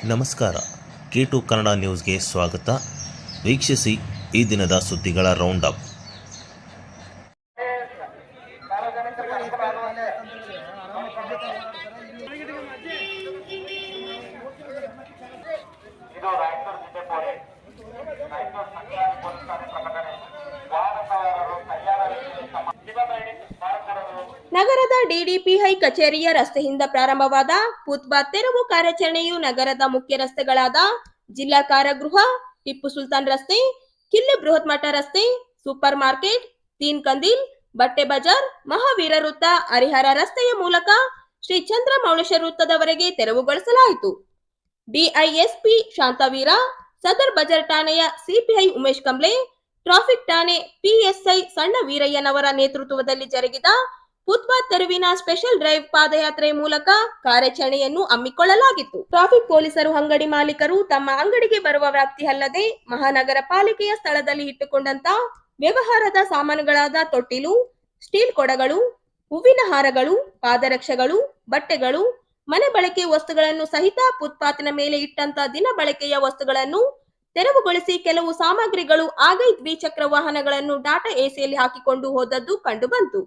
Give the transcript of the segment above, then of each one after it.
ನಮಸ್ಕಾರ. K2 ಕನ್ನಡ ನ್ಯೂಸ್ಗೆ ಸ್ವಾಗತ. ವೀಕ್ಷಿಸಿ ಈ ದಿನದ ಸುದ್ದಿಗಳ ರೌಂಡ್ ಅಪ್. ನಗರದ ಡಿಡಿಪಿಐ ಕಚೇರಿಯ ರಸ್ತೆಯಿಂದ ಪ್ರಾರಂಭವಾದ ಫುಟ್ಪಾತ್ ತೆರವು ಕಾರ್ಯಾಚರಣೆಯು ನಗರದ ಮುಖ್ಯ ರಸ್ತೆಗಳಾದ ಜಿಲ್ಲಾ ಕಾರಾಗೃಹ, ಟಿಪ್ಪು ಸುಲ್ತಾನ್ ರಸ್ತೆ, ಕಿಲ್ಲೆ ಬೃಹತ್ ಮಠ ರಸ್ತೆ, ಸೂಪರ್ ಮಾರ್ಕೆಟ್, ತೀನ್ ಕಂದೀಲ್, ಬಟ್ಟೆ ಬಜಾರ್, ಮಹಾವೀರ ವೃತ್ತ, ಹರಿಹರ ರಸ್ತೆಯ ಮೂಲಕ ಶ್ರೀ ಚಂದ್ರಮೌಳೇಶ್ವರ ವೃತ್ತದವರೆಗೆ ತೆರವುಗೊಳಿಸಲಾಯಿತು. ಡಿಐಎಸ್ಪಿ ಶಾಂತವೀರ, ಸದರ್ ಬಜಾರ್ ಠಾಣೆಯ ಸಿಪಿಐ ಉಮೇಶ್ ಕಂಬ್ಳೆ, ಟ್ರಾಫಿಕ್ ಠಾಣೆ ಪಿಎಸ್ಐ ಸಣ್ಣ ವೀರಯ್ಯನವರ ನೇತೃತ್ವದಲ್ಲಿ ಜರುಗಿದ ಫುಟ್ಪಾತ್ ತೆರವಿನ ಸ್ಪೆಷಲ್ ಡ್ರೈವ್ ಪಾದಯಾತ್ರೆ ಮೂಲಕ ಕಾರ್ಯಾಚರಣೆಯನ್ನು ಹಮ್ಮಿಕೊಳ್ಳಲಾಗಿತ್ತು. ಟ್ರಾಫಿಕ್ ಪೊಲೀಸರು ಅಂಗಡಿ ಮಾಲೀಕರು ತಮ್ಮ ಅಂಗಡಿಗೆ ಬರುವ ವ್ಯಾಪ್ತಿ ಅಲ್ಲದೆ ಮಹಾನಗರ ಪಾಲಿಕೆಯ ಸ್ಥಳದಲ್ಲಿ ಇಟ್ಟುಕೊಂಡಂತ ವ್ಯವಹಾರದ ಸಾಮಾನುಗಳಾದ ತೊಟ್ಟಿಲು, ಸ್ಟೀಲ್ ಕೊಡಗಳು, ಹೂವಿನ ಹಾರಗಳು, ಪಾದರಕ್ಷೆಗಳು, ಬಟ್ಟೆಗಳು, ಮನೆ ಬಳಕೆ ವಸ್ತುಗಳನ್ನು ಸಹಿತ ಫುಟ್ಪಾತಿನ ಮೇಲೆ ಇಟ್ಟಂತ ದಿನ ಬಳಕೆಯ ವಸ್ತುಗಳನ್ನು ತೆರವುಗೊಳಿಸಿ ಕೆಲವು ಸಾಮಗ್ರಿಗಳು ಆಗೈ ದ್ವಿಚಕ್ರ ವಾಹನಗಳನ್ನು ಟಾಟಾ ಎಸಿಯಲ್ಲಿ ಹಾಕಿಕೊಂಡು ಹೋದದ್ದು ಕಂಡುಬಂತು.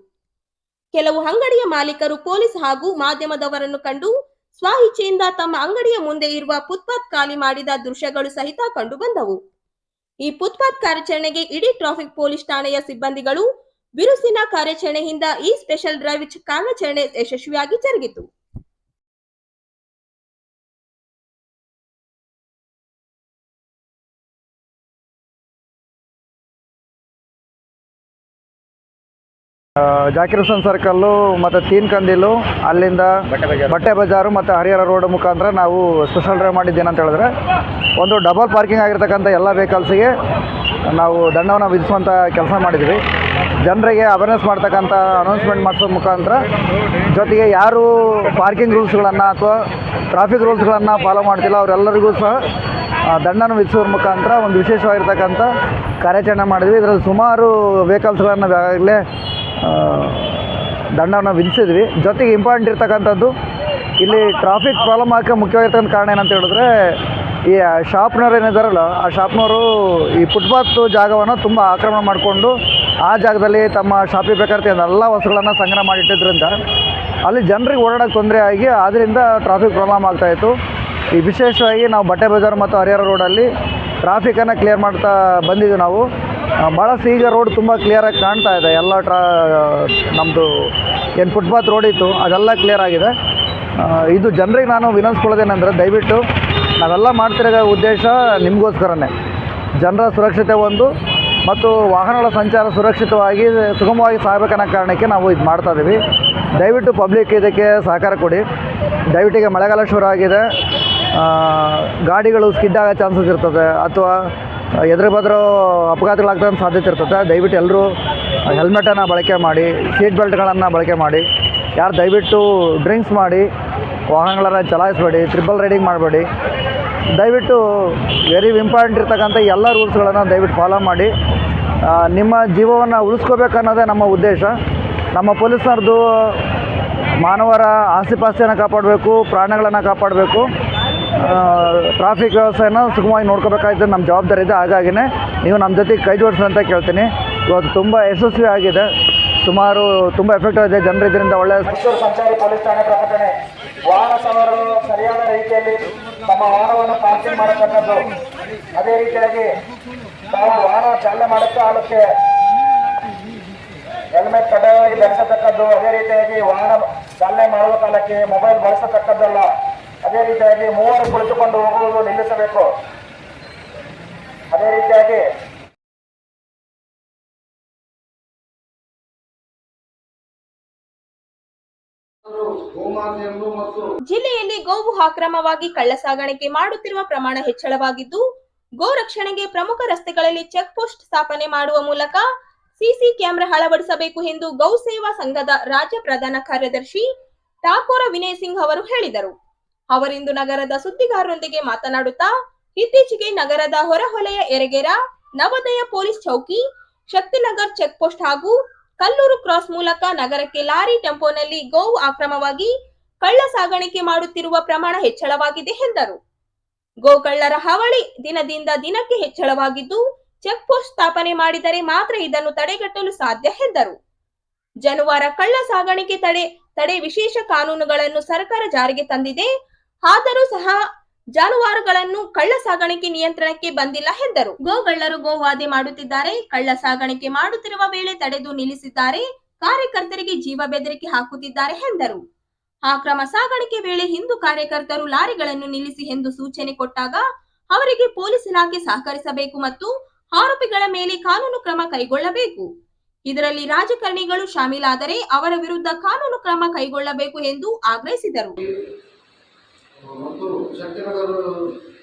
ಕೆಲವು ಅಂಗಡಿಯ ಮಾಲೀಕರು ಪೊಲೀಸ್ ಹಾಗೂ ಮಾಧ್ಯಮದವರನ್ನು ಕಂಡು ಸ್ವಇಚ್ಛೆಯಿಂದ ತಮ್ಮ ಅಂಗಡಿಯ ಮುಂದೆ ಇರುವ ಫುಟ್ಪಾತ್ ಖಾಲಿ ಮಾಡಿದ ದೃಶ್ಯಗಳು ಸಹಿತ ಕಂಡುಬಂದವು. ಈ ಫುಟ್ಪಾತ್ ಕಾರ್ಯಾಚರಣೆಗೆ ಇಡೀ ಟ್ರಾಫಿಕ್ ಪೊಲೀಸ್ ಠಾಣೆಯ ಸಿಬ್ಬಂದಿಗಳು ಬಿರುಸಿನ ಕಾರ್ಯಾಚರಣೆಯಿಂದ ಈ ಸ್ಪೆಷಲ್ ಡ್ರೈವ್ ಕಾರ್ಯಾಚರಣೆ ಯಶಸ್ವಿಯಾಗಿ ಜರುಗಿತು. ಜಾಕಿರ್ ಹುಸೇನ್ ಸರ್ಕಲ್ಲು ಮತ್ತು ತೀನ್ ಕಂದೀಲು, ಅಲ್ಲಿಂದ ಬಟ್ಟೆ ಬಜಾರು ಮತ್ತು ಹರಿಹರ ರೋಡ್ ಮುಖಾಂತರ ನಾವು ಸ್ಪೆಷಲ್ ಡ್ರೈವ್ ಮಾಡಿದ್ದೇನೆ ಅಂತ ಹೇಳಿದ್ರೆ, ಒಂದು ಡಬಲ್ ಪಾರ್ಕಿಂಗ್ ಆಗಿರ್ತಕ್ಕಂಥ ಎಲ್ಲ ವೆಹಿಕಲ್ಸಿಗೆ ನಾವು ದಂಡವನ್ನು ವಿಧಿಸುವಂಥ ಕೆಲಸ ಮಾಡಿದ್ವಿ. ಜನರಿಗೆ ಅವೇರ್ನೆಸ್ ಮಾಡ್ತಕ್ಕಂಥ ಅನೌನ್ಸ್ಮೆಂಟ್ ಮಾಡಿಸೋ ಮುಖಾಂತರ, ಜೊತೆಗೆ ಯಾರು ಪಾರ್ಕಿಂಗ್ ರೂಲ್ಸ್ಗಳನ್ನು ಅಥವಾ ಟ್ರಾಫಿಕ್ ರೂಲ್ಸ್ಗಳನ್ನು ಫಾಲೋ ಮಾಡ್ತಿಲ್ಲ ಅವರೆಲ್ಲರಿಗೂ ಸಹ ದಂಡನ ವಿಧಿಸೋದ್ರ ಮುಖಾಂತರ ಒಂದು ವಿಶೇಷವಾಗಿರ್ತಕ್ಕಂಥ ಕಾರ್ಯಾಚರಣೆ ಮಾಡಿದ್ವಿ. ಇದರಲ್ಲಿ ಸುಮಾರು ವೆಹಿಕಲ್ಸ್ಗಳನ್ನು ಈಗಾಗಲೇ ದಂಡವನ್ನು ವಿಧಿಸಿದ್ವಿ. ಜೊತೆಗೆ ಇಂಪಾರ್ಟೆಂಟ್ ಇರ್ತಕ್ಕಂಥದ್ದು, ಇಲ್ಲಿ ಟ್ರಾಫಿಕ್ ಪ್ರಾಬ್ಲಮ್ ಆಗೋಕ್ಕೆ ಮುಖ್ಯವಾಗಿರ್ತಕ್ಕಂಥ ಕಾರಣ ಏನಂತ ಹೇಳಿದ್ರೆ, ಈ ಶಾಪ್ನವ್ರು ಏನಿದ್ದಾರಲ್ಲ, ಆ ಶಾಪ್ನವರು ಈ ಫುಟ್ಪಾತ್ ಜಾಗವನ್ನು ತುಂಬ ಆಕ್ರಮಣ ಮಾಡಿಕೊಂಡು ಆ ಜಾಗದಲ್ಲಿ ತಮ್ಮ ಶಾಪಿಗೆ ಬೇಕಾಗಿರ್ತಕ್ಕಂಥ ಎಲ್ಲ ವಸ್ತುಗಳನ್ನು ಸಂಗ್ರಹ ಮಾಡಿಟ್ಟಿದ್ದರಿಂದ ಅಲ್ಲಿ ಜನರಿಗೆ ಓಡಾಡೋಕ್ಕೆ ತೊಂದರೆ ಆಗಿ ಅದರಿಂದ ಟ್ರಾಫಿಕ್ ಪ್ರಾಬ್ಲಮ್ ಆಗ್ತಾಯಿತ್ತು. ಈ ವಿಶೇಷವಾಗಿ ನಾವು ಬಟ್ಟೆ ಬಜಾರ್ ಮತ್ತು ಹರಿಹರ ರೋಡಲ್ಲಿ ಟ್ರಾಫಿಕನ್ನು ಕ್ಲಿಯರ್ ಮಾಡ್ತಾ ಬಂದಿದ್ದೀವಿ. ನಾವು ಭಾಳಷ್ಟು ಈಗ ರೋಡ್ ತುಂಬ ಕ್ಲಿಯರಾಗಿ ಕಾಣ್ತಾ ಇದೆ. ಎಲ್ಲ ನಮ್ಮದು ಏನು ಫುಟ್ಪಾತ್ ರೋಡ್ ಇತ್ತು ಅದೆಲ್ಲ ಕ್ಲಿಯರ್ ಆಗಿದೆ. ಇದು ಜನರಿಗೆ ನಾನು ವಿನಂತಿಸ್ಕೊಳ್ಳೋದೇನೆಂದರೆ, ದಯವಿಟ್ಟು ನಾವೆಲ್ಲ ಮಾಡ್ತಿರೋ ಉದ್ದೇಶ ನಿಮಗೋಸ್ಕರನೇ, ಜನರ ಸುರಕ್ಷತೆ ಒಂದು ಮತ್ತು ವಾಹನಗಳ ಸಂಚಾರ ಸುರಕ್ಷಿತವಾಗಿ ಸುಗಮವಾಗಿ ಸಾಗಬೇಕನ್ನೋ ಕಾರಣಕ್ಕೆ ನಾವು ಇದು ಮಾಡ್ತಾಯಿದ್ದೀವಿ. ದಯವಿಟ್ಟು ಪಬ್ಲಿಕ್ ಇದಕ್ಕೆ ಸಹಕಾರ ಕೊಡಿ. ದಯವಿಟ್ಟು ಈಗ ಮಳೆಗಾಲ ಶುರು ಆಗಿದೆ, ಗಾಡಿಗಳು ಸ್ಕಿಡ್ ಆಗೋ ಚಾನ್ಸಸ್ ಇರ್ತದೆ ಅಥವಾ ಎದುರು ಬದ್ರೂ ಅಪಘಾತಗಳಾಗ್ತಕ್ಕಂಥ ಸಾಧ್ಯತೆ ಇರ್ತದೆ. ದಯವಿಟ್ಟು ಎಲ್ಲರೂ ಹೆಲ್ಮೆಟನ್ನು ಬಳಕೆ ಮಾಡಿ, ಸೀಟ್ ಬೆಲ್ಟ್ಗಳನ್ನು ಬಳಕೆ ಮಾಡಿ. ಯಾರು ದಯವಿಟ್ಟು ಡ್ರಿಂಕ್ಸ್ ಮಾಡಿ ವಾಹನಗಳನ್ನು ಚಲಾಯಿಸಬೇಡಿ, ಟ್ರಿಪಲ್ ರೈಡಿಂಗ್ ಮಾಡಬೇಡಿ. ದಯವಿಟ್ಟು ವೆರಿ ಇಂಪಾರ್ಟೆಂಟ್ ಇರ್ತಕ್ಕಂಥ ಎಲ್ಲ ರೂಲ್ಸ್ಗಳನ್ನು ದಯವಿಟ್ಟು ಫಾಲೋ ಮಾಡಿ. ನಿಮ್ಮ ಜೀವವನ್ನು ಉಳಿಸ್ಕೋಬೇಕನ್ನೋದೇ ನಮ್ಮ ಉದ್ದೇಶ. ನಮ್ಮ ಪೊಲೀಸರದ್ದು ಮಾನವರ ಆಸ್ತಿಪಾಸ್ತಿಯನ್ನು ಕಾಪಾಡಬೇಕು, ಪ್ರಾಣಗಳನ್ನು ಕಾಪಾಡಬೇಕು, ಟ್ರಾಫಿಕ್ ವ್ಯವಸ್ಥೆಯನ್ನು ಸುಗಮವಾಗಿ ನೋಡ್ಕೋಬೇಕಾಯ್ತು ನಮ್ಮ ಜವಾಬ್ದಾರಿ ಇದೆ. ಹಾಗಾಗಿನೇ ನೀವು ನಮ್ಮ ಜೊತೆಗೆ ಕೈ ಜೋಡಿಸಿ ಅಂತ ಕೇಳ್ತೀನಿ. ಇವತ್ತು ತುಂಬ ಯಶಸ್ವಿ ಆಗಿದೆ, ಸುಮಾರು ತುಂಬ ಎಫೆಕ್ಟ್ ಆಗಿದೆ. ಜನರು ಇದರಿಂದ ಒಳ್ಳೆಯ ಸಂಚಾರಿ ಪೊಲೀಸ್ ಠಾಣೆ ಪ್ರಕಟಣೆ. ವಾಹನ ಸವಾರರು ಸರಿಯಾದ ರೀತಿಯಲ್ಲಿ ತಮ್ಮ ವಾಹನವನ್ನು ಪಾರ್ಕಿಂಗ್ ಮಾಡತಕ್ಕದ್ದು, ಅದೇ ರೀತಿಯಾಗಿ ತಾವು ವಾಹನ ಚಾಲನೆ ಮಾಡುತ್ತಾ ಕಾಲಕ್ಕೆ ಹೆಲ್ಮೆಟ್ ಕಡ್ಡಾಯವಾಗಿ ಧರಿಸತಕ್ಕದ್ದು, ಅದೇ ರೀತಿಯಾಗಿ ವಾಹನ ಚಾಲನೆ ಮಾಡುವ ಕಾಲಕ್ಕೆ ಮೊಬೈಲ್ ಬಳಸತಕ್ಕದ್ದಲ್ಲ. ಅದೇ ರೀತಿಯಾಗಿ ಮೂವರು ಕುಳಿತುಕೊಂಡು ಹೋಗುವುದು ನಿಲ್ಲಿಸಬೇಕು. ಅದೇ ರೀತಿಯಾಗಿ ಜಿಲ್ಲೆಯಲ್ಲಿ ಗೋವು ಅಕ್ರಮವಾಗಿ ಕಳ್ಳಸಾಗಾಣಿಕೆ ಮಾಡುತ್ತಿರುವ ಪ್ರಮಾಣ ಹೆಚ್ಚಳವಾಗಿದ್ದು, ಗೋ ರಕ್ಷಣೆಗೆ ಪ್ರಮುಖ ರಸ್ತೆಗಳಲ್ಲಿ ಚೆಕ್ ಪೋಸ್ಟ್ ಸ್ಥಾಪನೆ ಮಾಡುವ ಮೂಲಕ ಸಿಸಿ ಕ್ಯಾಮೆರಾ ಅಳವಡಿಸಬೇಕು ಎಂದು ಗೌ ಸೇವಾ ಸಂಘದ ರಾಜ್ಯ ಪ್ರಧಾನ ಕಾರ್ಯದರ್ಶಿ ಠಾಕೋರ ವಿನಯ್ ಸಿಂಗ್ ಅವರು ಹೇಳಿದರು. ಅವರಿಂದು ನಗರದ ಸುದ್ದಿಗಾರರೊಂದಿಗೆ ಮಾತನಾಡುತ್ತಾ, ಇತ್ತೀಚೆಗೆ ನಗರದ ಹೊರವಲಯ ಯರಗೇರ, ನವೋದಯ ಪೊಲೀಸ್ ಚೌಕಿ, ಶಕ್ತಿನಗರ್ ಚೆಕ್ ಪೋಸ್ಟ್ ಹಾಗೂ ಕಲ್ಲೂರು ಕ್ರಾಸ್ ಮೂಲಕ ನಗರಕ್ಕೆ ಲಾರಿ ಟೆಂಪೋನಲ್ಲಿ ಗೋವು ಅಕ್ರಮವಾಗಿ ಕಳ್ಳ ಸಾಗಾಣಿಕೆ ಮಾಡುತ್ತಿರುವ ಪ್ರಮಾಣ ಹೆಚ್ಚಳವಾಗಿದೆ ಎಂದರು. ಗೋಕಳ್ಳರ ಹಾವಳಿ ದಿನದಿಂದ ದಿನಕ್ಕೆ ಹೆಚ್ಚಳವಾಗಿದ್ದು ಚೆಕ್ ಪೋಸ್ಟ್ ಸ್ಥಾಪನೆ ಮಾಡಿದರೆ ಮಾತ್ರ ಇದನ್ನು ತಡೆಗಟ್ಟಲು ಸಾಧ್ಯ ಎಂದರು. ಜಾನುವಾರು ಕಳ್ಳ ಸಾಗಾಣಿಕೆ ತಡೆ ವಿಶೇಷ ಕಾನೂನುಗಳನ್ನು ಸರ್ಕಾರ ಜಾರಿಗೆ ತಂದಿದೆ. ಆದರೂ ಸಹ ಜಾನುವಾರುಗಳನ್ನು ಕಳ್ಳ ಸಾಗಾಣಿಕೆ ನಿಯಂತ್ರಣಕ್ಕೆ ಬಂದಿಲ್ಲ ಎಂದರು. ಗೋಗಳ್ಳರು ಗೋವಾದೆ ಮಾಡುತ್ತಿದ್ದಾರೆ. ಕಳ್ಳ ಸಾಗಾಣಿಕೆ ಮಾಡುತ್ತಿರುವ ವೇಳೆ ತಡೆದು ನಿಲ್ಲಿಸಿದ್ದಾರೆ. ಕಾರ್ಯಕರ್ತರಿಗೆ ಜೀವ ಬೆದರಿಕೆ ಹಾಕುತ್ತಿದ್ದಾರೆ ಎಂದರು. ಅಕ್ರಮ ಸಾಗಾಣಿಕೆ ವೇಳೆ ಹಿಂದೂ ಕಾರ್ಯಕರ್ತರು ಲಾರಿಗಳನ್ನು ನಿಲ್ಲಿಸಿ ಎಂದು ಸೂಚನೆ ಕೊಟ್ಟಾಗ ಅವರಿಗೆ ಪೊಲೀಸ್ ಇಲಾಖೆ ಸಹಕರಿಸಬೇಕು ಮತ್ತು ಆರೋಪಿಗಳ ಮೇಲೆ ಕಾನೂನು ಕ್ರಮ ಕೈಗೊಳ್ಳಬೇಕು. ಇದರಲ್ಲಿ ರಾಜಕಾರಣಿಗಳು ಶಾಮೀಲಾದರೆ ಅವರ ವಿರುದ್ಧ ಕಾನೂನು ಕ್ರಮ ಕೈಗೊಳ್ಳಬೇಕು ಎಂದು ಆಗ್ರಹಿಸಿದರು. ಮತ್ತು ಶಕ್ತಿನಗರ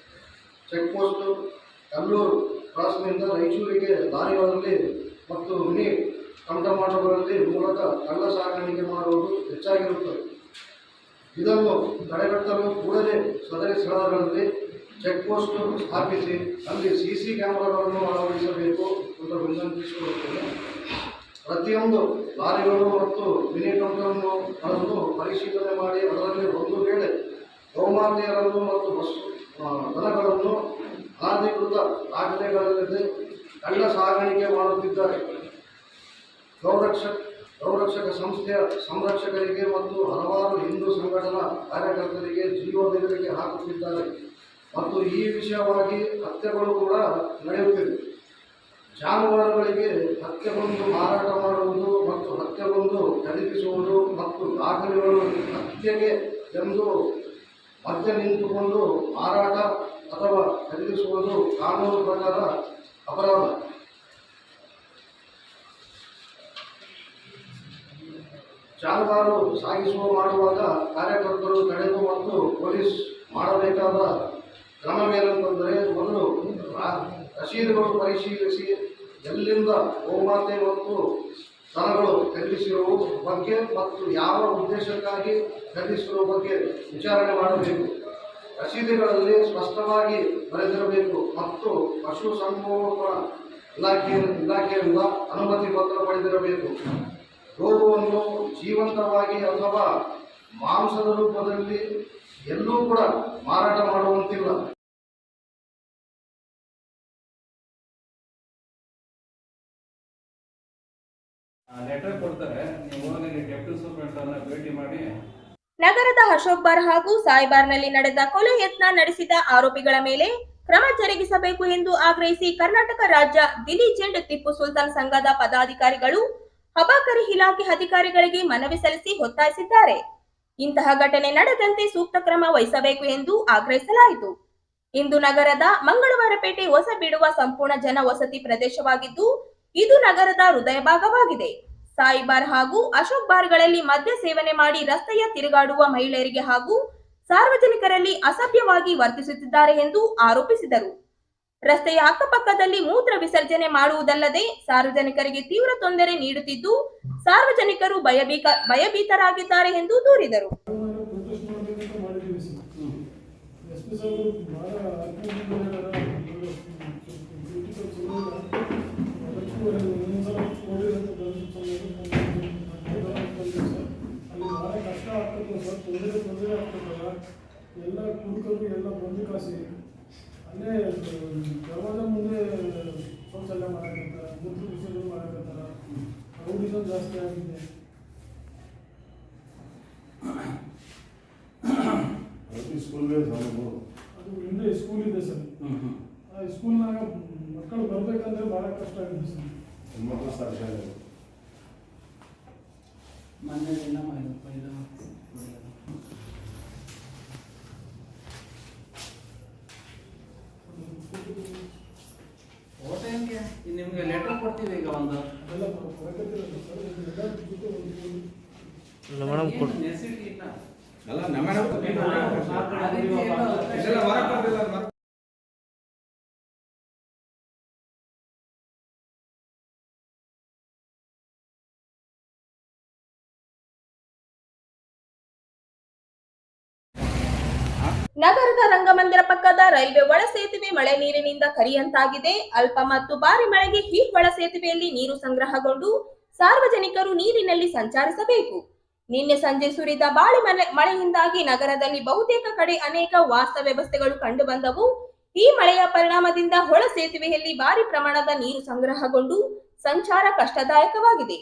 ಚೆಕ್ ಪೋಸ್ಟ್ ಕಲ್ಲೂರು ಕ್ರಾಸ್ನಿಂದ ರಾಯಚೂರಿಗೆ ಲಾರಿಗಳಲ್ಲಿ ಮತ್ತು ಮಿನಿ ಟಮಟಮಾಟಗಳಲ್ಲಿ ಮೂಲಕ ಕಳ್ಳ ಸಾಗಾಣಿಕೆ ಮಾಡುವುದು ಹೆಚ್ಚಾಗಿರುತ್ತದೆ. ಇದನ್ನು ತಡೆಗಟ್ಟಲು ಕೂಡಲೇ ಸದರಿ ಸ್ಥಳಗಳಲ್ಲಿ ಚೆಕ್ ಪೋಸ್ಟ್ ಸ್ಥಾಪಿಸಿ ಅಲ್ಲಿ CC ಕ್ಯಾಮೆರಾಗಳನ್ನು ಅಳವಡಿಸಬೇಕು ಎಂದು ವಿನಂತಿಸಿಕೊಳ್ಳುತ್ತೇನೆ. ಪ್ರತಿಯೊಂದು ಲಾರಿಗಳು ಮತ್ತು ಮಿನಿ ಟಮಟಗಳನ್ನು ಪರಿಶೀಲನೆ ಮಾಡಿ ಅದರಲ್ಲಿ ಒಂದು ವೇಳೆ ಗೋಮಾತೆಯರನ್ನು ಮತ್ತು ದನಗಳನ್ನು ಅನಧಿಕೃತ ದಾಖಲೆಗಳಿಲ್ಲದೆ ಕಳ್ಳ ಸಾಗಾಣಿಕೆ ಮಾಡುತ್ತಿದ್ದಾರೆ. ಗೌರಕ್ಷಕ ಸಂಸ್ಥೆಯ ಸಂರಕ್ಷಕರಿಗೆ ಮತ್ತು ಹಲವಾರು ಹಿಂದೂ ಸಂಘಟನಾ ಕಾರ್ಯಕರ್ತರಿಗೆ ಜೀವ ಬೆದರಿಕೆ ಹಾಕುತ್ತಿದ್ದಾರೆ ಮತ್ತು ಈ ವಿಷಯವಾಗಿ ಹತ್ಯೆಗಳು ಕೂಡ ನಡೆಯುತ್ತಿದೆ. ಜಾನುವಾರುಗಳಿಗೆ ಹತ್ಯೆಗೊಂದು ಮಾರಾಟ ಮಾಡುವುದು ಮತ್ತು ಹತ್ಯೆಗೊಂದು ಖರೀದಿಸುವುದು ಮತ್ತು ದಾಖಲೆಗಳು ಹತ್ಯೆಗೆ ಎಂದು ಮಧ್ಯ ನಿಂತುಕೊಂಡು ಮಾರಾಟ ಅಥವಾ ಖರೀದಿಸುವುದು ಕಾನೂನು ಪ್ರಕಾರ ಅಪರಾಧ. ಜಾನುವಾರು ಸಾಗಿಸುವ ಮಾಡುವಾಗ ಕಾರ್ಯಕರ್ತರು ತಡೆದು ಮತ್ತು ಪೊಲೀಸ್ ಮಾಡಬೇಕಾದ ಕ್ರಮವೇನೆಂದರೆ ಮೊದಲು ರಸೀದಿಗಳು ಪರಿಶೀಲಿಸಿ ಎಲ್ಲಿಂದ ಗೋಮಾತೆ ಮತ್ತು ದನಗಳು ಖರೀದಿಸಿರುವ ಬಗ್ಗೆ ಮತ್ತು ಯಾವ ಉದ್ದೇಶಕ್ಕಾಗಿ ಖರೀದಿಸಿರುವ ಬಗ್ಗೆ ವಿಚಾರಣೆ ಮಾಡಬೇಕು. ರಸೀದಿಗಳಲ್ಲಿ ಸ್ಪಷ್ಟವಾಗಿ ಬರೆದಿರಬೇಕು ಮತ್ತು ಪಶುಸಂಗೋಪನಾ ಇಲಾಖೆಯಿಂದ ಅನುಮತಿ ಪತ್ರ ಪಡೆದಿರಬೇಕು. ಗೋವನ್ನು ಜೀವಂತವಾಗಿ ಅಥವಾ ಮಾಂಸದ ರೂಪದಲ್ಲಿ ಎಲ್ಲೂ ಕೂಡ ಮಾರಾಟ ಮಾಡುವಂತಿಲ್ಲ. ಲೆಟರ್ ಕೊಡ್ತಾರೆ, ನೀವು ಹೋಗಿ ಡೆಪ್ಯೂಟಿ ಸೂಪರಿಂಟೆಂಡೆಂಟ್ ಭೇಟಿ ಮಾಡಿ. ನಗರದ ಅಶೋಕ್ ಬಾರ್ ಹಾಗೂ ಸಾಯಿಬಾರ್ನಲ್ಲಿ ನಡೆದ ಕೊಲೆ ಯತ್ನ ನಡೆಸಿದ ಆರೋಪಿಗಳ ಮೇಲೆ ಕ್ರಮ ಜರುಗಿಸಬೇಕು ಎಂದು ಆಗ್ರಹಿಸಿ ಕರ್ನಾಟಕ ರಾಜ್ಯ ದಿಲಿಜೆಂಟ್ ಟಿಪ್ಪು ಸುಲ್ತಾನ್ ಸಂಘದ ಪದಾಧಿಕಾರಿಗಳು ಅಬಕಾರಿ ಇಲಾಖೆ ಅಧಿಕಾರಿಗಳಿಗೆ ಮನವಿ ಸಲ್ಲಿಸಿ ಒತ್ತಾಯಿಸಿದ್ದಾರೆ. ಇಂತಹ ಘಟನೆ ನಡೆದಂತೆ ಸೂಕ್ತ ಕ್ರಮ ವಹಿಸಬೇಕು ಎಂದು ಆಗ್ರಹಿಸಲಾಯಿತು. ಇಂದು ನಗರದ ಮಂಗಳವಾರಪೇಟೆ ಹೊಸ ಬಿಡುವ ಸಂಪೂರ್ಣ ಜನ ವಸತಿ ಪ್ರದೇಶವಾಗಿದ್ದು ಇದು ನಗರದ ಹೃದಯ ಭಾಗವಾಗಿದೆ. ಸಾಯಿಬಾರ್ ಹಾಗೂ ಅಶೋಕ್ ಬಾರ್ಗಳಲ್ಲಿ ಮದ್ಯ ಸೇವನೆ ಮಾಡಿ ರಸ್ತೆಯ ತಿರುಗಾಡುವ ಮಹಿಳೆಯರಿಗೆ ಹಾಗೂ ಸಾರ್ವಜನಿಕರಲ್ಲಿ ಅಸಭ್ಯವಾಗಿ ವರ್ತಿಸುತ್ತಿದ್ದಾರೆ ಎಂದು ಆರೋಪಿಸಿದರು. ರಸ್ತೆಯ ಅಕ್ಕಪಕ್ಕದಲ್ಲಿ ಮೂತ್ರ ವಿಸರ್ಜನೆ ಮಾಡುವುದಲ್ಲದೆ ಸಾರ್ವಜನಿಕರಿಗೆ ತೀವ್ರ ತೊಂದರೆ ನೀಡುತ್ತಿದ್ದು ಸಾರ್ವಜನಿಕರು ಭಯಭೀತರಾಗಿದ್ದಾರೆ ಎಂದು ದೂರಿದರು. ಎಲ್ಲ ಕುಡುಕರು ಎಲ್ಲ ಬಂದು ಕಾಸಿ ಅಲ್ಲೇ ದರ್ವಾಜ ಮುಂದೆ ಶೌಚಾಲಯ ಮಾಡಕತ್ತಾರ, ಮೂತ್ರ ವಿಸರ್ಜನೆ ಮಾಡಕತ್ತಾರ. ರೌಡಿಸಮ್ ಜಾಸ್ತಿ ಆಗಿದೆ. ಅದು ಹಿಂದೆ ಸ್ಕೂಲ್ ಇದೆ ಸರ್. ಆ ಸ್ಕೂಲ್ನಾಗ ಮಕ್ಕಳು ಬರ್ಬೇಕಂದ್ರೆ ಭಾಳ ಕಷ್ಟ ಆಗಿದೆ ಸರ್. ನಿಮ್ಗೆ ಲೆಟರ್ ಕೊಡ್ತೀವಿ ಈಗ ಒಂದು ಅದೆಲ್ಲ ಹೊರಗತ್ತಿರೋದು ಸರ್. ನೆಸಿಟಿ ಇಲ್ಲ. ನಗರದ ರಂಗಮಂದಿರ ಪಕ್ಕದ ರೈಲ್ವೆ ಒಳ ಸೇತುವೆ ಮಳೆ ನೀರಿನಿಂದ ಕರಿಯಂತಾಗಿದೆ. ಅಲ್ಪ ಮತ್ತು ಭಾರಿ ಮಳೆಗೆ ಈ ಒಳ ಸೇತುವೆಯಲ್ಲಿ ನೀರು ಸಂಗ್ರಹಗೊಂಡು ಸಾರ್ವಜನಿಕರು ನೀರಿನಲ್ಲಿ ಸಂಚರಿಸಬೇಕು. ನಿನ್ನೆ ಸಂಜೆ ಸುರಿದ ಮಳೆಯಿಂದಾಗಿ ನಗರದಲ್ಲಿ ಬಹುತೇಕ ಕಡೆ ಅನೇಕ ವಾಸ ವ್ಯವಸ್ಥೆಗಳು ಕಂಡುಬಂದವು. ಈ ಮಳೆಯ ಪರಿಣಾಮದಿಂದ ಹೊಳ ಸೇತುವೆಯಲ್ಲಿ ಭಾರಿ ಪ್ರಮಾಣದ ನೀರು ಸಂಗ್ರಹಗೊಂಡು ಸಂಚಾರ ಕಷ್ಟದಾಯಕವಾಗಿದೆ.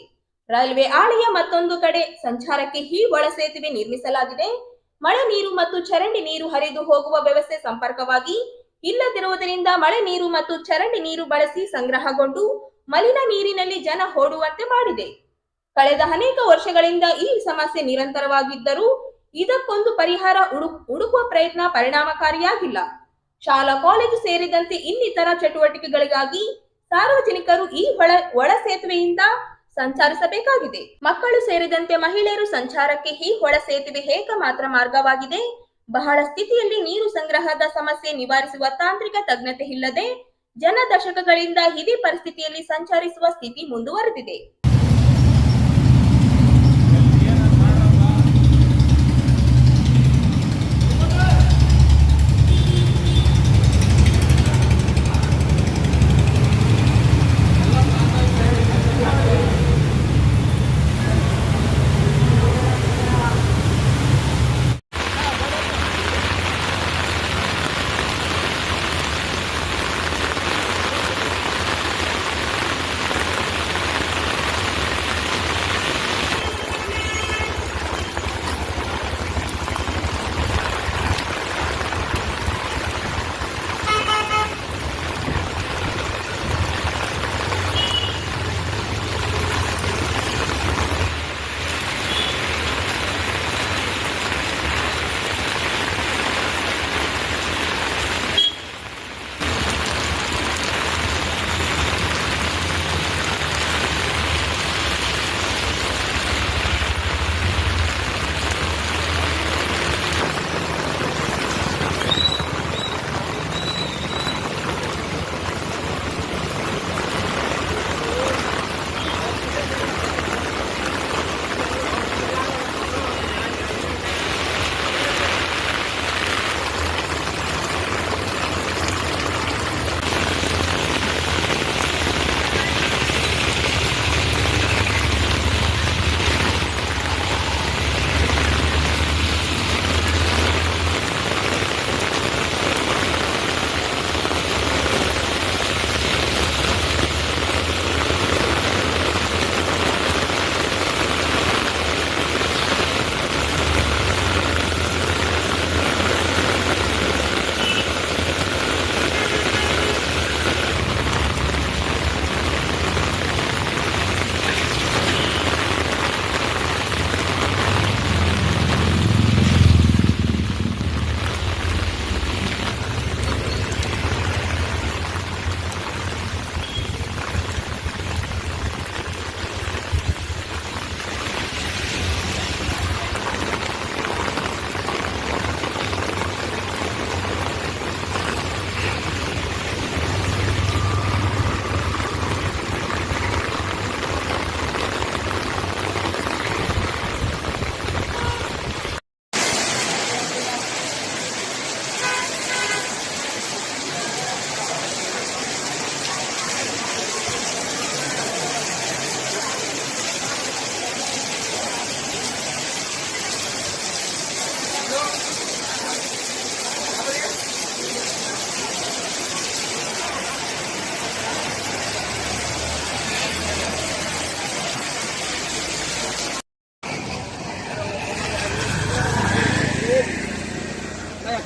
ರೈಲ್ವೆ ಹಾಳೆಯ ಮತ್ತೊಂದು ಕಡೆ ಸಂಚಾರಕ್ಕೆ ಈ ಒಳ ಸೇತುವೆ ನಿರ್ಮಿಸಲಾಗಿದೆ. ಮಳೆ ನೀರು ಮತ್ತು ಚರಂಡಿ ನೀರು ಹರಿದು ಹೋಗುವ ವ್ಯವಸ್ಥೆ ಸಂಪರ್ಕವಾಗಿ ಇಲ್ಲದಿರುವುದರಿಂದ ಮಳೆ ನೀರು ಮತ್ತು ಚರಂಡಿ ನೀರು ಬಳಸಿ ಸಂಗ್ರಹಗೊಂಡು ಮಲಿನ ನೀರಿನಲ್ಲಿ ಜನ ಓಡುವಂತೆ ಮಾಡಿದೆ. ಕಳೆದ ಅನೇಕ ವರ್ಷಗಳಿಂದ ಈ ಸಮಸ್ಯೆ ನಿರಂತರವಾಗಿದ್ದರೂ ಇದಕ್ಕೊಂದು ಪರಿಹಾರ ಹುಡುಕುವ ಪ್ರಯತ್ನ ಪರಿಣಾಮಕಾರಿಯಾಗಿಲ್ಲ. ಶಾಲಾ ಕಾಲೇಜು ಸೇರಿದಂತೆ ಇನ್ನಿತರ ಚಟುವಟಿಕೆಗಳಿಗಾಗಿ ಸಾರ್ವಜನಿಕರು ಈ ಒಳ ಸೇತುವೆಯಿಂದ ಸಂಚರಿಸಬೇಕಾಗಿದೆ. ಮಕ್ಕಳು ಸೇರಿದಂತೆ ಮಹಿಳೆಯರು ಸಂಚಾರಕ್ಕೆ ಈ ಒಳ ಸೇತುವೆ ಏಕಮಾತ್ರ ಮಾರ್ಗವಾಗಿದೆ. ಬಹಳ ಸ್ಥಿತಿಯಲ್ಲಿ ನೀರು ಸಂಗ್ರಹದ ಸಮಸ್ಯೆ ನಿವಾರಿಸುವ ತಾಂತ್ರಿಕ ತಜ್ಞತೆ ಇಲ್ಲದೆ ಜನ ದಶಕಗಳಿಂದ ಇದೇ ಪರಿಸ್ಥಿತಿಯಲ್ಲಿ ಸಂಚರಿಸುವ ಸ್ಥಿತಿ ಮುಂದುವರೆದಿದೆ.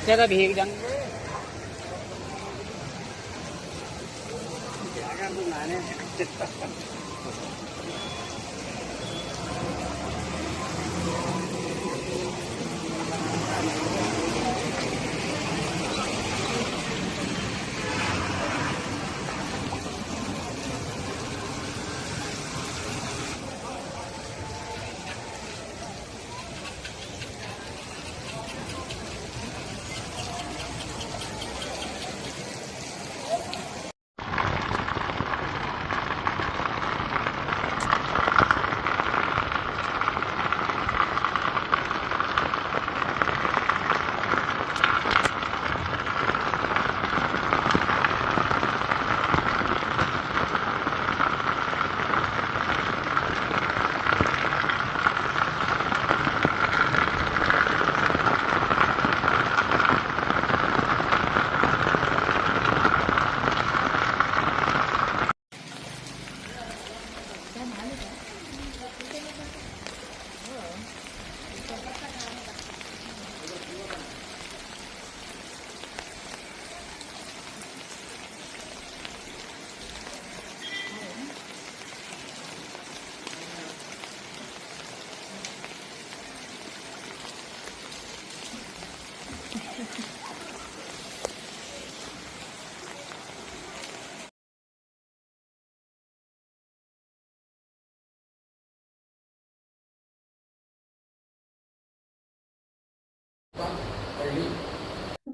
जगह भीग जंग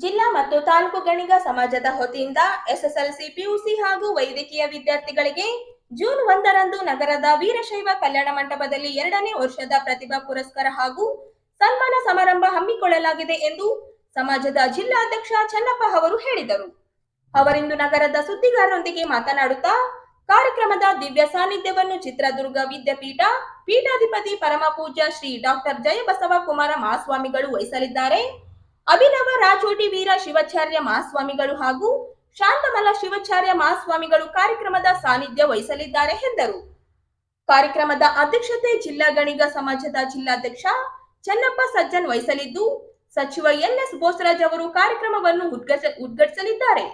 ಜಿಲ್ಲಾ ಮತ್ತು ತಾಲೂಕು ಗಣಿಗ ಸಮಾಜದ ವತಿಯಿಂದ ಎಸ್ಎಸ್ಎಲ್ಸಿ, ಪಿಯುಸಿ ಹಾಗೂ ವೈದ್ಯಕೀಯ ವಿದ್ಯಾರ್ಥಿಗಳಿಗೆ ಜೂನ್ 1ರಂದು ನಗರದ ವೀರಶೈವ ಕಲ್ಯಾಣ ಮಂಟಪದಲ್ಲಿ 2ನೇ ವರ್ಷದ ಪ್ರತಿಭಾ ಪುರಸ್ಕಾರ ಹಾಗೂ ಸನ್ಮಾನ ಸಮಾರಂಭ ಹಮ್ಮಿಕೊಳ್ಳಲಾಗಿದೆ ಎಂದು ಸಮಾಜದ ಜಿಲ್ಲಾಧ್ಯಕ್ಷ ಚನ್ನಪ್ಪ ಅವರು ಹೇಳಿದರು. ಅವರಿಂದು ನಗರದ ಸುದ್ದಿಗಾರರೊಂದಿಗೆ ಮಾತನಾಡುತ್ತಾ ಕಾರ್ಯಕ್ರಮದ ದಿವ್ಯ ಸಾನ್ನಿಧ್ಯವನ್ನು ಚಿತ್ರದುರ್ಗ ವಿದ್ಯಾಪೀಠ ಪೀಠಾಧಿಪತಿ ಪರಮ ಪೂಜ್ಯ ಶ್ರೀ ಡಾಕ್ಟರ್ ಜಯಬಸವ ಕುಮಾರ ಮಹಾಸ್ವಾಮಿಗಳು ವಹಿಸಲಿದ್ದಾರೆ. ಅಭಿನವ ರಾಜೋಟಿ ವೀರ ಶಿವಾಚಾರ್ಯ ಮಹಾಸ್ವಾಮಿಗಳು ಹಾಗೂ ಶಾಂತಮಲ್ಲ ಶಿವಾಚಾರ್ಯ ಮಹಾಸ್ವಾಮಿಗಳು ಕಾರ್ಯಕ್ರಮದ ಸಾನ್ನಿಧ್ಯ ವಹಿಸಲಿದ್ದಾರೆ ಎಂದರು. ಕಾರ್ಯಕ್ರಮದ ಅಧ್ಯಕ್ಷತೆ ಜಿಲ್ಲಾ ಗಣಿಗ ಸಮಾಜದ ಜಿಲ್ಲಾಧ್ಯಕ್ಷ ಚನ್ನಪ್ಪ ಸಜ್ಜನ್ ವಹಿಸಲಿದ್ದು, ಸಚಿವ ಎನ್ಎಸ್ ಬೋಸರಾಜ್ ಅವರು ಕಾರ್ಯಕ್ರಮವನ್ನು ಉದ್ಘಾಟಿಸಲಿದ್ದಾರೆ.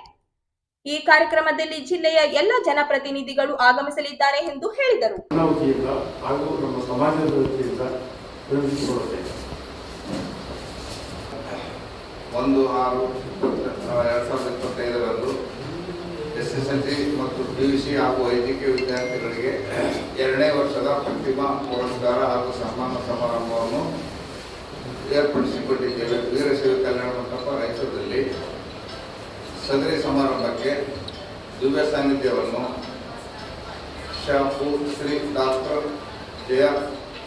ಈ ಕಾರ್ಯಕ್ರಮದಲ್ಲಿ ಜಿಲ್ಲೆಯ ಎಲ್ಲ ಜನಪ್ರತಿನಿಧಿಗಳು ಆಗಮಿಸಲಿದ್ದಾರೆ ಎಂದು ಹೇಳಿದರು. ಹಾಗೂ ನಮ್ಮ ಸಮಾಜದ ವತಿಯಿಂದ 1/6/2025ರಂದು ಎಸ್ಎಸ್ಎಲ್ಸಿ ಮತ್ತು ಪಿಯುಸಿ ಹಾಗೂ ವೈದ್ಯಕೀಯ ವಿದ್ಯಾರ್ಥಿಗಳಿಗೆ 2ನೇ ವರ್ಷದ ಪ್ರತಿಭಾ ಪುರಸ್ಕಾರ ಹಾಗೂ ಸನ್ಮಾನ ಸಮಾರಂಭವನ್ನು ಏರ್ಪಡಿಸಿಕೊಂಡಿದ್ದೇವೆ. ವೀರಶೈವ ಕಲ್ಯಾಣ ಮಂಟಪ ರಾಯಚೂರಿನಲ್ಲಿ ಸದರಿ ಸಮಾರಂಭಕ್ಕೆ ದಿವ್ಯ ಸಾನ್ನಿಧ್ಯವನ್ನು ಶ್ರೀ ಡಾಕ್ಟರ್ ಜಯ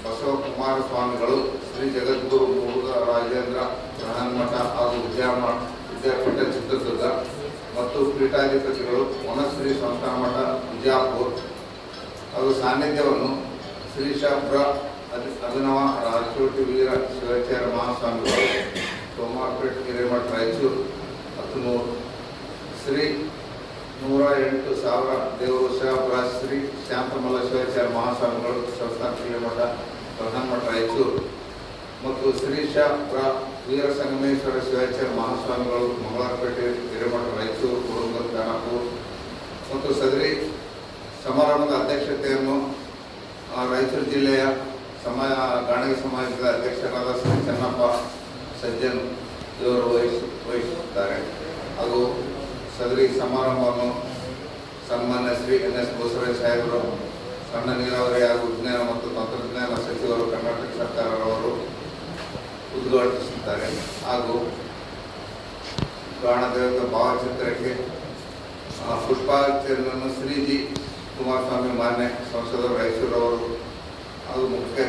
ಬಸವಕುಮಾರ ಸ್ವಾಮಿಗಳು, ಶ್ರೀ ಜಗದ್ಗುರು ಮುರುಘ ರಾಜೇಂದ್ರ ಬೃಹನ್ಮಠ ಹಾಗೂ ವಿದ್ಯಾಪೀಠ ಚಿತ್ರದುರ್ಗ ಮತ್ತು ಪೀಠಾಧಿಪತಿಗಳು ವನಶ್ರೀ ಸಂಸ್ಥಾನ ಮಠ ವಿಜಯಪುರ ಹಾಗೂ ಸಾನ್ನಿಧ್ಯವನ್ನು ಶ್ರೀ ಶಾಪುರ ಅಭಿನವ ರಾಜೋಟಿ ವೀರ ಶಿವಾಚಾರ್ಯ ಮಹಾಸ್ವಾಮಿಗಳು, ಸೋಮವಾರಪೇಟೆ ಹಿರೇಮಠ ರಾಯಚೂರು 13 ಶ್ರೀ 108,000 ದೇವರು ಶಾಪುರ ಶ್ರೀ ಶಾಂತಮಲ್ಲ ಶಿವಾಚಾರ್ಯ ಮಹಾಸ್ವಾಮಿಗಳು, ಸಂಸ್ಥಾನ ಹಿರೇಮಠ ಪ್ರಧಾನಮಠ ರಾಯಚೂರು ಮತ್ತು ಶ್ರೀ ಶಾಪುರ ವೀರ ಸಂಗಮೇಶ್ವರ ಶಿವಾಚಾರ್ಯ ಮಹಾಸ್ವಾಮಿಗಳು, ಮಂಗಳವಾರಪೇಟೆ ಹಿರೇಮಠ ರಾಯಚೂರು, ಕುರುಂಗಲ್ ಖಾನಾಪುರ ಮತ್ತು ಸದರಿ ಸಮಾರಂಭದ ಅಧ್ಯಕ್ಷತೆಯನ್ನು ರಾಯಚೂರು ಜಿಲ್ಲೆಯ ಗಾಣಿಗ ಸಮಾಜದ ಅಧ್ಯಕ್ಷರಾದ ಶ್ರೀ ಚನ್ನಪ್ಪ ಸಜ್ಜನ್ ಇವರು ವಹಿಸುತ್ತಾರೆ. ಹಾಗೂ ಸದರಿ ಸಮಾರಂಭವನ್ನು ಸನ್ಮಾನ್ಯ ಶ್ರೀ ಎನ್ಎಸ್ ಬೋಸರಾಜ್ ಸಾಹೇಬರು, ಸಣ್ಣ ನೀರಾವರಿ ಹಾಗೂ ವಿಜ್ಞಾನ ಮತ್ತು ತಂತ್ರಜ್ಞಾನ ಸಚಿವರು, ಕರ್ನಾಟಕ ಸರ್ಕಾರರವರು ಉದ್ಘಾಟಿಸುತ್ತಾರೆ. ಹಾಗೂ ಪ್ರಾಣದೇವತ ಭಾವಚಿತ್ರಕ್ಕೆ ಪುಷ್ಪಾರ್ಚನೆಯನ್ನು ಶ್ರೀ ಜಿ ಕುಮಾರಸ್ವಾಮಿ ಮಾನ್ಯ ಸಂಸದರು ರಾಯಚೂರವರು ಹಾಗೂ ಮುಖ್ಯ